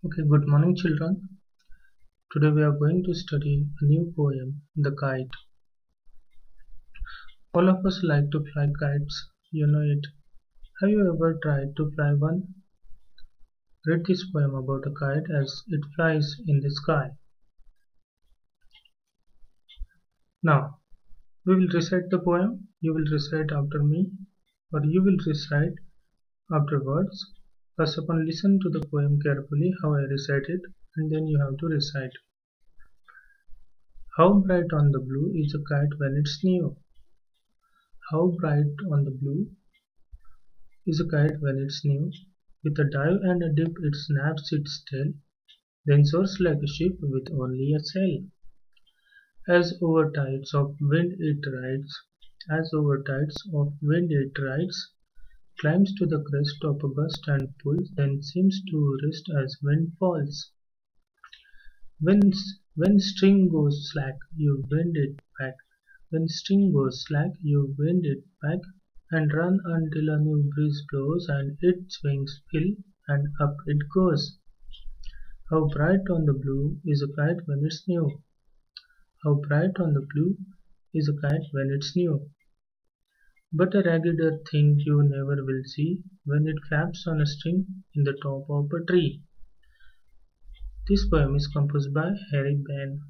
Okay, good morning, children. Today we are going to study a new poem, The Kite. All of us like to fly kites, you know it. Have you ever tried to fly one? Read this poem about a kite as it flies in the sky. Now, we will recite the poem. You will recite after me, or you will recite afterwards. First of all, listen to the poem carefully, how I recite it, and then you have to recite. How bright on the blue is a kite when it's new? How bright on the blue is a kite when it's new. With a dive and a dip it snaps its tail, then soars like a ship with only a sail. As over tides of wind it rides, as over tides of wind it rides, climbs to the crest of a gust and pulls, then seems to rest as wind falls. When string goes slack, you wind it back. When string goes slack, you wind it back and run until a new breeze blows and its wings fill and up it goes. How bright on the blue is a kite when it's new. How bright on the blue is a kite when it's new. But a raggeder thing you never will see when it flaps on a string in the top of a tree. This poem is composed by Harry Bain.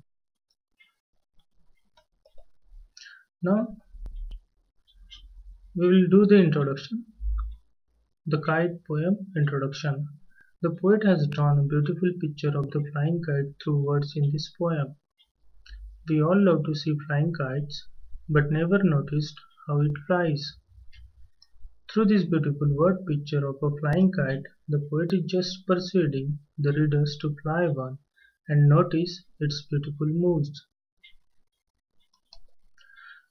Now we will do the introduction. The Kite Poem Introduction. The poet has drawn a beautiful picture of the flying kite through words in this poem. We all love to see flying kites, but never noticed how it flies. Through this beautiful word picture of a flying kite, the poet is just persuading the readers to fly one and notice its beautiful moves.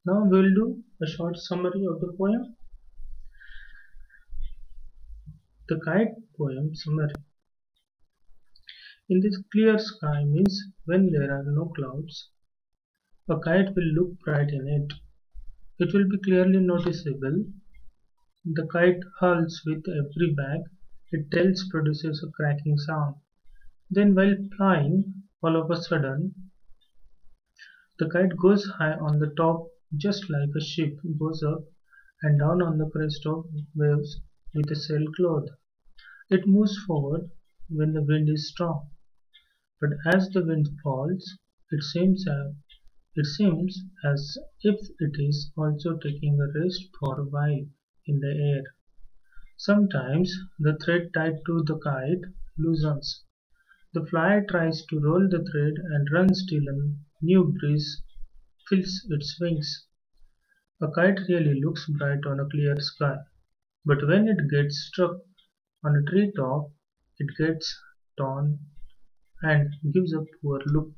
Now we will do a short summary of the poem. The Kite Poem Summary. In this clear sky means when there are no clouds, a kite will look bright in it. It will be clearly noticeable. The kite hurls with every wag it tells produces a cracking sound. Then while flying, all of a sudden, the kite goes high on the top just like a ship goes up and down on the crest of waves with a sail cloth. It moves forward when the wind is strong, but as the wind falls, it seems as if it is also taking a rest for a while in the air. Sometimes the thread tied to the kite loosens. The flyer tries to roll the thread and runs till a new breeze fills its wings. A kite really looks bright on a clear sky, but when it gets struck on a tree top, it gets torn and gives a poor look.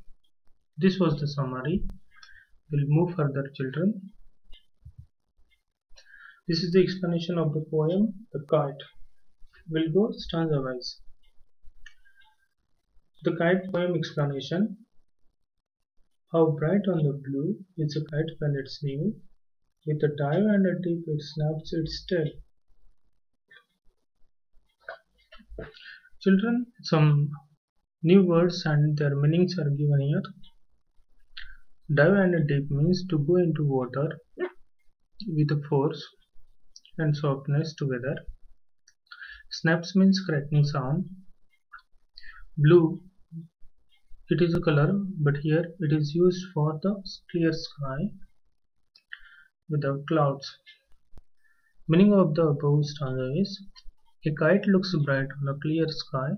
This was the summary. We'll move further, children. This is the explanation of the poem The Kite. We'll go stanza wise. The Kite Poem Explanation. How bright on the blue is a kite when it's new. With a dive and a dip it snaps its tail. Children, some new words and their meanings are given here. Dive and a dip means to go into water with a force and softness together. Snaps means cracking sound. Blue, it is a color, but here it is used for the clear sky without clouds. Meaning of the above stanza is: a kite looks bright on a clear sky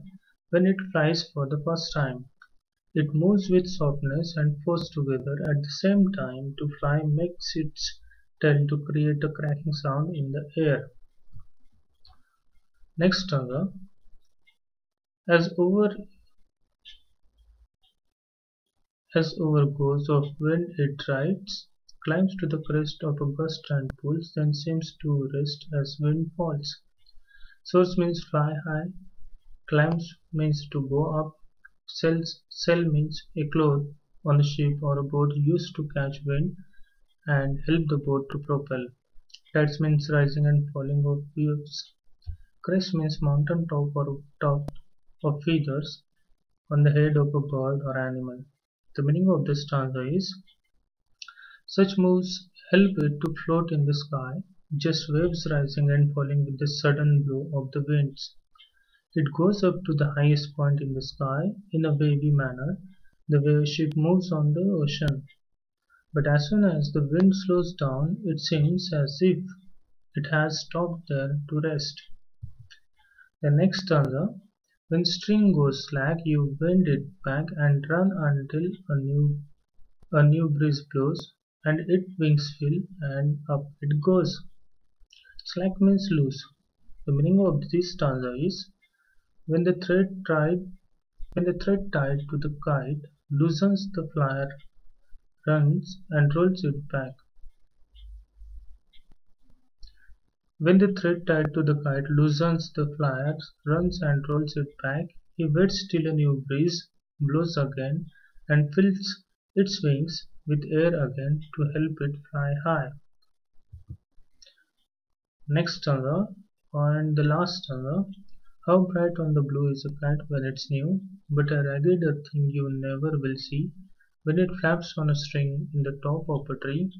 when it flies for the first time. It moves with softness and force together at the same time. To fly makes its tail to create a cracking sound in the air. Next stanza. As over goes of wind it rides, climbs to the crest of a gust and pulls, then seems to rest as wind falls. Soars means fly high, climbs means to go up, sail means a cloth on a ship or a boat used to catch wind and help the boat to propel. Tides means rising and falling of waves. Crest means mountain top or top of feathers. on the head of a bird or animal. The meaning of this stanza is such moves help it to float in the sky, just waves rising and falling with the sudden blow of the winds. It goes up to the highest point in the sky in a wavy manner, the way a ship moves on the ocean. But as soon as the wind slows down, it seems as if it has stopped there to rest. The next stanza, when string goes slack, you bend it back and run until a new breeze blows, and it wings fill and up it goes. Slack means loose. The meaning of this stanza is when the thread tied to the kite loosens, the flyer runs and rolls it back. When the thread tied to the kite loosens, the flyer runs and rolls it back. He waits till a new breeze blows again and fills its wings with air again to help it fly high. Next stanza and the last stanza. How bright on the blue is a kite when it's new, but a raggeder thing you never will see when it flaps on a string in the top of a tree.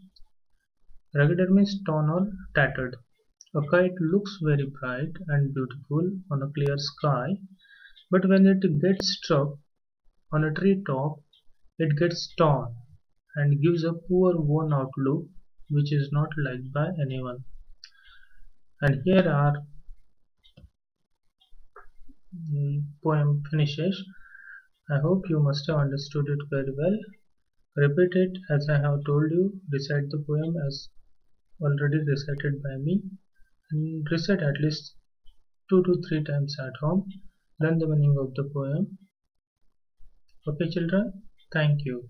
Raggeder means torn or tattered. A kite looks very bright and beautiful on a clear sky, but when it gets struck on a tree top, it gets torn and gives a poor worn out look which is not liked by anyone. And here our poem finishes. I hope you must have understood it very well. Repeat it as I have told you. Recite the poem as already recited by me, and recite at least 2 to 3 times at home. Learn the meaning of the poem. Okay, children? Thank you.